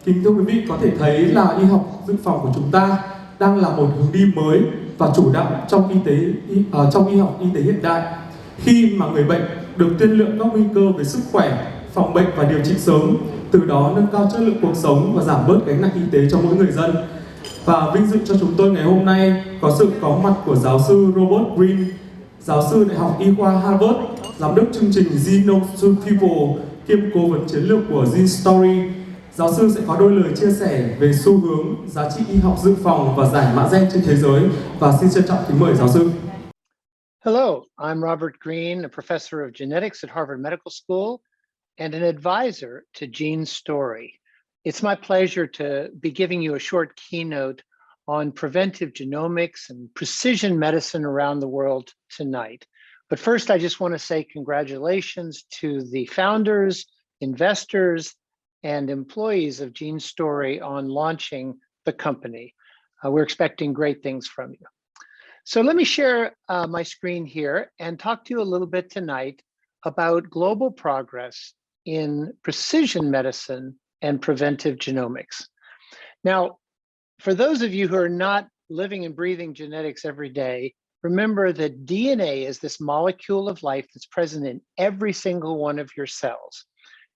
Kính thưa quý vị, có thể thấy là y học dự phòng của chúng ta đang là một hướng đi mới và chủ đạo trong trong y học y tế hiện đại. Khi mà người bệnh được tiên lượng các nguy cơ về sức khỏe, phòng bệnh và điều trị sớm, từ đó nâng cao chất lượng cuộc sống và giảm bớt gánh nặng y tế cho mỗi người dân. Và vinh dự cho chúng tôi ngày hôm nay có sự có mặt của giáo sư Robert Green, giáo sư Đại học Y khoa Harvard, giám đốc chương trình GeneStory People, kiêm cố vấn chiến lược của GeneStory. Giáo sư sẽ có đôi lời chia sẻ về xu hướng, giá trị y học dự phòng và giải mã gen trên thế giới. Và xin trân trọng kính mời giáo sư. Hello, I'm Robert Green, a professor of genetics at Harvard Medical School and an advisor to GeneStory. It's my pleasure to be giving you a short keynote on preventive genomics and precision medicine around the world tonight. But first, I just want to say congratulations to the founders, investors, and employees of GeneStory on launching the company. We're expecting great things from you. So let me share my screen here and talk to you a little bit tonight about global progress in precision medicine and preventive genomics. Now, for those of you who are not living and breathing genetics every day, remember that DNA is this molecule of life that's present in every single one of your cells.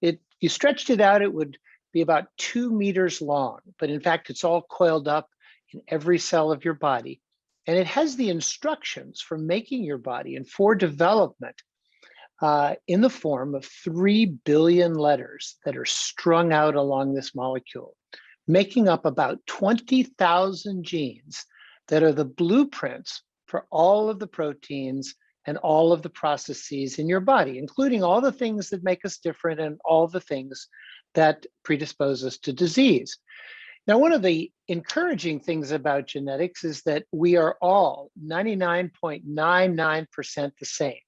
If you stretched it out, it would be about 2 meters long, but in fact, it's all coiled up in every cell of your body. And it has the instructions for making your body and for development in the form of 3 billion letters that are strung out along this molecule, making up about 20,000 genes that are the blueprints for all of the proteins and all of the processes in your body, including all the things that make us different and all the things that predispose us to disease. Now, one of the encouraging things about genetics is that we are all 99.99% the same.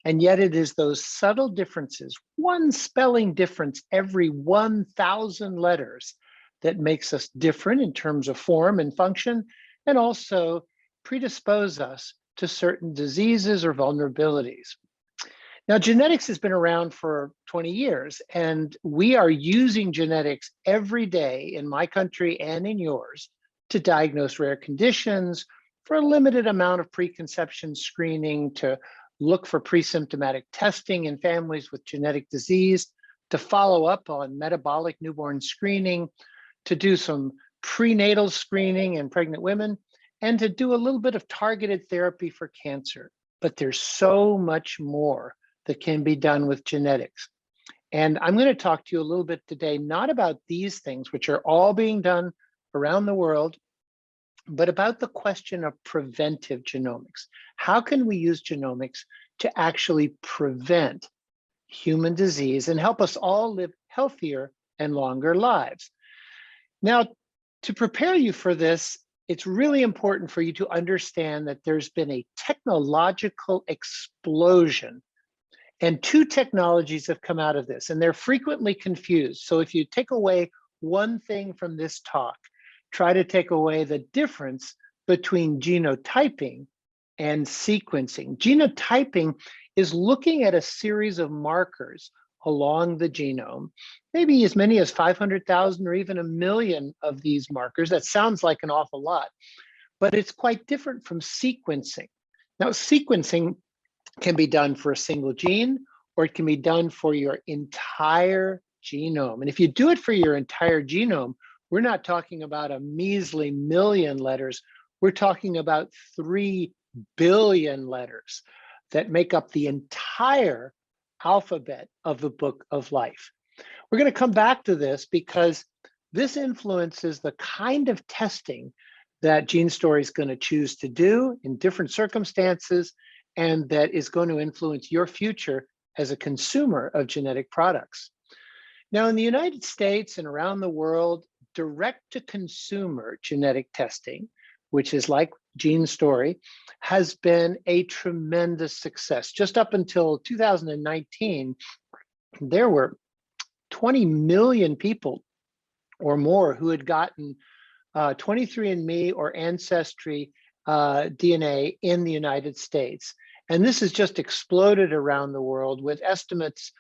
And yet it is those subtle differences, one spelling difference every 1,000 letters, that makes us different in terms of form and function, and also predispose us to certain diseases or vulnerabilities. Now, genetics has been around for 20 years, and we are using genetics every day in my country and in yours to diagnose rare conditions, for a limited amount of preconception screening, to look for pre-symptomatic testing in families with genetic disease, to follow up on metabolic newborn screening, to do some prenatal screening in pregnant women, and to do a little bit of targeted therapy for cancer. But there's so much more that can be done with genetics. And I'm going to talk to you a little bit today, not about these things, which are all being done around the world, but about the question of preventive genomics. How can we use genomics to actually prevent human disease and help us all live healthier and longer lives? Now, to prepare you for this, it's really important for you to understand that there's been a technological explosion, and 2 technologies have come out of this, and they're frequently confused. So if you take away one thing from this talk, try to take away the difference between genotyping and sequencing. Genotyping is looking at a series of markers along the genome, maybe as many as 500,000 or even 1 million of these markers. That sounds like an awful lot, but it's quite different from sequencing. Now, sequencing can be done for a single gene, or it can be done for your entire genome. And if you do it for your entire genome, we're not talking about a measly 1 million letters. We're talking about 3 billion letters that make up the entire alphabet of the book of life. We're going to come back to this because this influences the kind of testing that GeneStory is going to choose to do in different circumstances, and that is going to influence your future as a consumer of genetic products. Now, in the United States and around the world, direct-to-consumer genetic testing, which is like GeneStory, has been a tremendous success. Just up until 2019, there were 20 million people or more who had gotten 23andMe or Ancestry DNA in the United States. And this has just exploded around the world, with estimates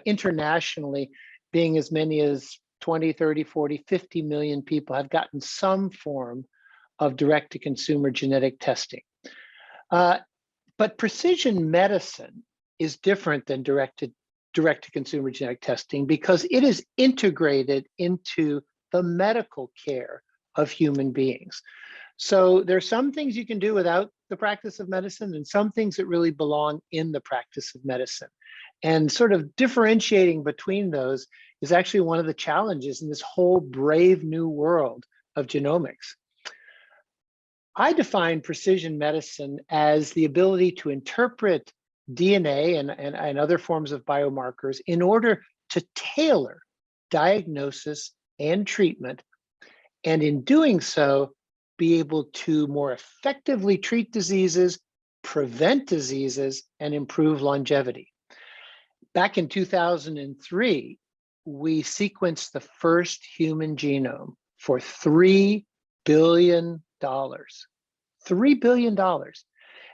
internationally being as many as 20, 30, 40, 50 million people have gotten some form of direct-to-consumer genetic testing. But precision medicine is different than direct-to-consumer genetic testing because it is integrated into the medical care of human beings. So there's some things you can do without the practice of medicine and some things that really belong in the practice of medicine. And sort of differentiating between those is actually one of the challenges in this whole brave new world of genomics. I define precision medicine as the ability to interpret DNA and other forms of biomarkers in order to tailor diagnosis and treatment, and in doing so, be able to more effectively treat diseases, prevent diseases, and improve longevity. Back in 2003, we sequenced the first human genome for $3 billion. $3 billion.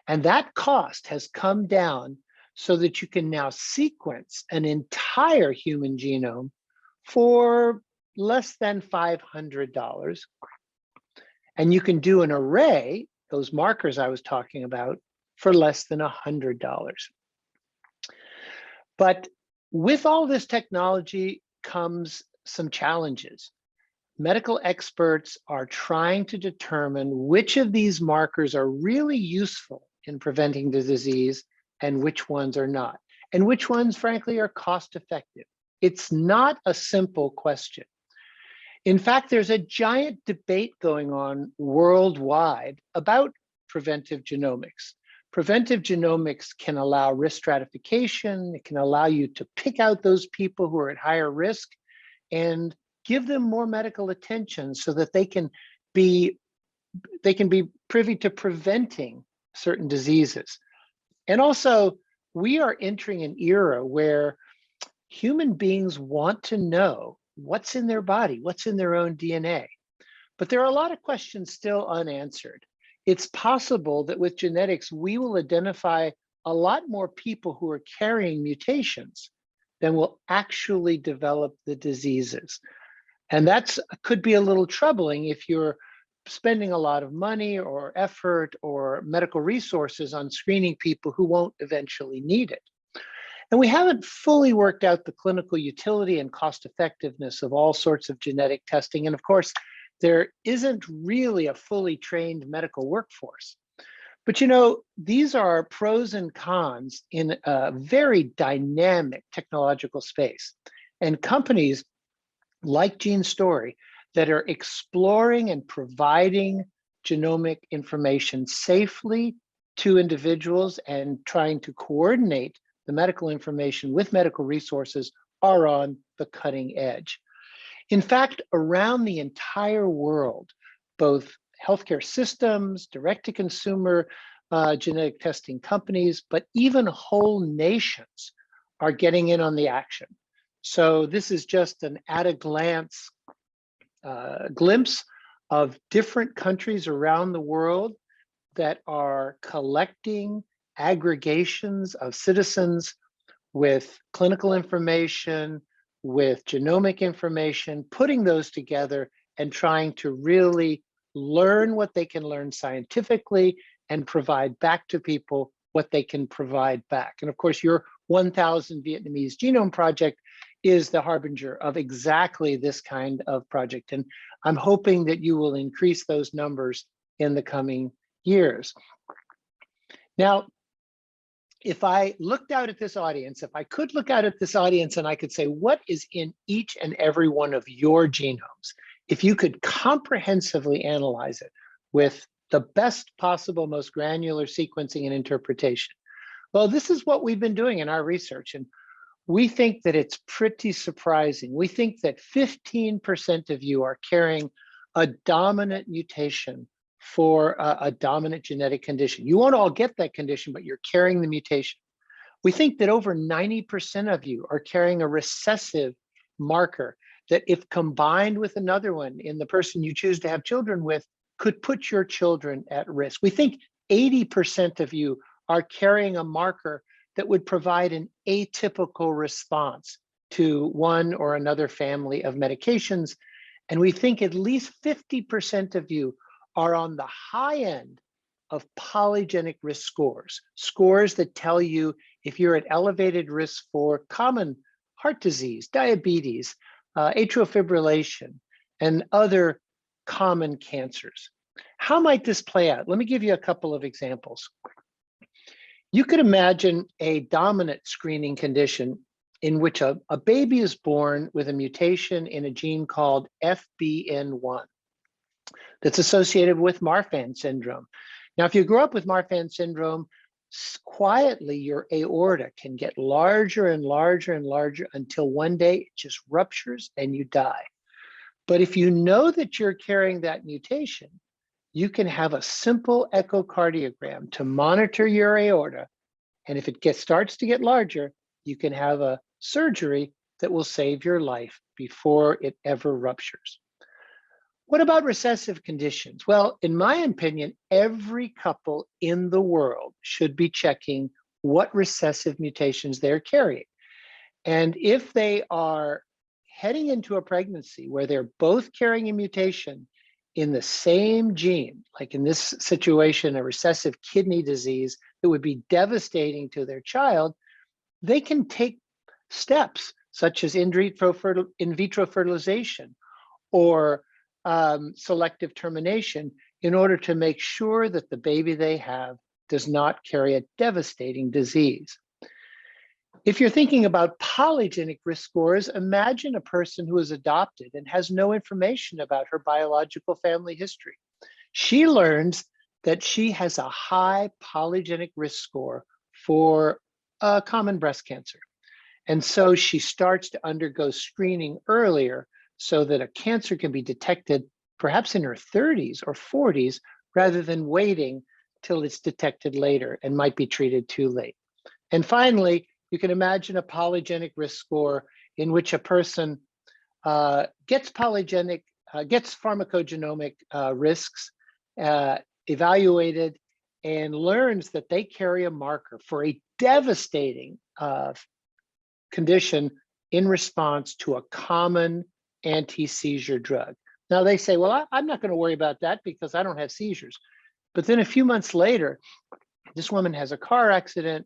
And that cost has come down so that you can now sequence an entire human genome for less than $500. And you can do an array, those markers I was talking about, for less than $100. But with all this technology comes some challenges. Medical experts are trying to determine which of these markers are really useful in preventing the disease and which ones are not, and which ones, frankly, are cost effective. It's not a simple question. In fact, there's a giant debate going on worldwide about preventive genomics. Preventive genomics can allow risk stratification. It can allow you to pick out those people who are at higher risk and give them more medical attention so that they can be privy to preventing certain diseases. And also, we are entering an era where human beings want to know what's in their body, what's in their own DNA. But there are a lot of questions still unanswered. It's possible that with genetics, we will identify a lot more people who are carrying mutations than will actually develop the diseases. And that could be a little troubling if you're spending a lot of money or effort or medical resources on screening people who won't eventually need it. And we haven't fully worked out the clinical utility and cost effectiveness of all sorts of genetic testing. And of course, there isn't really a fully trained medical workforce. But you know, these are pros and cons in a very dynamic technological space. And companies like GeneStory that are exploring and providing genomic information safely to individuals and trying to coordinate the medical information with medical resources are on the cutting edge. In fact, around the entire world, both healthcare systems, direct-to-consumer genetic testing companies, but even whole nations are getting in on the action. So this is just an at-a-glance glimpse of different countries around the world that are collecting aggregations of citizens with clinical information, with genomic information, putting those together and trying to really learn what they can learn scientifically and provide back to people what they can provide back. And of course, your 1,000 Vietnamese Genome Project is the harbinger of exactly this kind of project. And I'm hoping that you will increase those numbers in the coming years. Now, if I looked out at this audience, if I could look out at this audience and I could say, what is in each and every one of your genomes? If you could comprehensively analyze it with the best possible, most granular sequencing and interpretation. Well, this is what we've been doing in our research. And we think that it's pretty surprising. We think that 15% of you are carrying a dominant mutation for a dominant genetic condition. You won't all get that condition, but you're carrying the mutation. We think that over 90% of you are carrying a recessive marker that if combined with another one in the person you choose to have children with, could put your children at risk. We think 80% of you are carrying a marker that would provide an atypical response to one or another family of medications. And we think at least 50% of you are on the high end of polygenic risk scores, scores that tell you if you're at elevated risk for common heart disease, diabetes, atrial fibrillation, and other common cancers. How might this play out? Let me give you a couple of examples. You could imagine a dominant screening condition in which a baby is born with a mutation in a gene called FBN1 that's associated with Marfan syndrome. Now, if you grow up with Marfan syndrome, quietly your aorta can get larger and larger and larger until one day it just ruptures and you die. But if you know that you're carrying that mutation, you can have a simple echocardiogram to monitor your aorta. And if it starts to get larger, you can have a surgery that will save your life before it ever ruptures. What about recessive conditions? Well, in my opinion, every couple in the world should be checking what recessive mutations they're carrying. And if they are heading into a pregnancy where they're both carrying a mutation in the same gene, like in this situation, a recessive kidney disease that would be devastating to their child, they can take steps such as in vitro fertilization or selective termination in order to make sure that the baby they have does not carry a devastating disease. If you're thinking about polygenic risk scores, imagine a person who is adopted and has no information about her biological family history. She learns that she has a high polygenic risk score for common breast cancer. And so she starts to undergo screening earlier so that a cancer can be detected perhaps in her 30s or 40s rather than waiting till it's detected later and might be treated too late. And finally, you can imagine a polygenic risk score in which a person gets pharmacogenomic risks evaluated and learns that they carry a marker for a devastating condition in response to a common anti-seizure drug. Now they say, well, I'm not going to worry about that because I don't have seizures. But then a few months later, this woman has a car accident,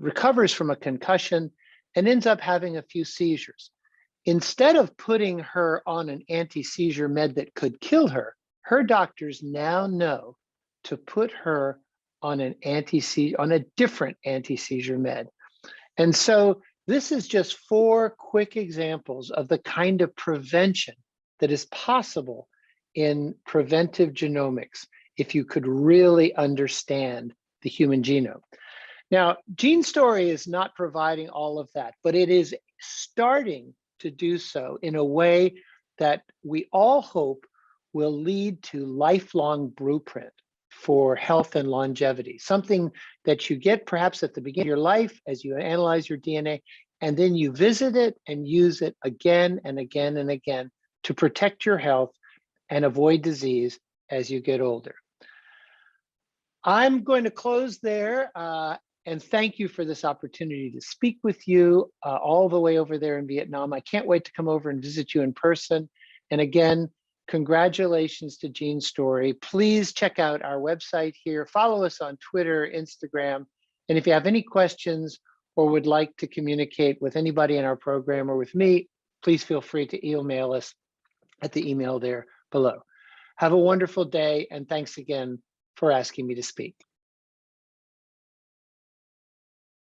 recovers from a concussion, and ends up having a few seizures. Instead of putting her on an anti-seizure med that could kill her, her doctors now know to put her on a different anti-seizure med. And so this is just 4 quick examples of the kind of prevention that is possible in preventive genomics if you could really understand the human genome. Now, GeneStory is not providing all of that, but it is starting to do so in a way that we all hope will lead to lifelong blueprint for health and longevity, something that you get perhaps at the beginning of your life as you analyze your DNA, and then you visit it and use it again and again and again to protect your health and avoid disease as you get older. I'm going to close there and thank you for this opportunity to speak with you all the way over there in Vietnam. I can't wait to come over and visit you in person. And again, congratulations to GeneStory. Please check out our website here. Follow us on Twitter, Instagram. And if you have any questions or would like to communicate with anybody in our program or with me, please feel free to email us at the email there below. Have a wonderful day, and thanks again for asking me to speak.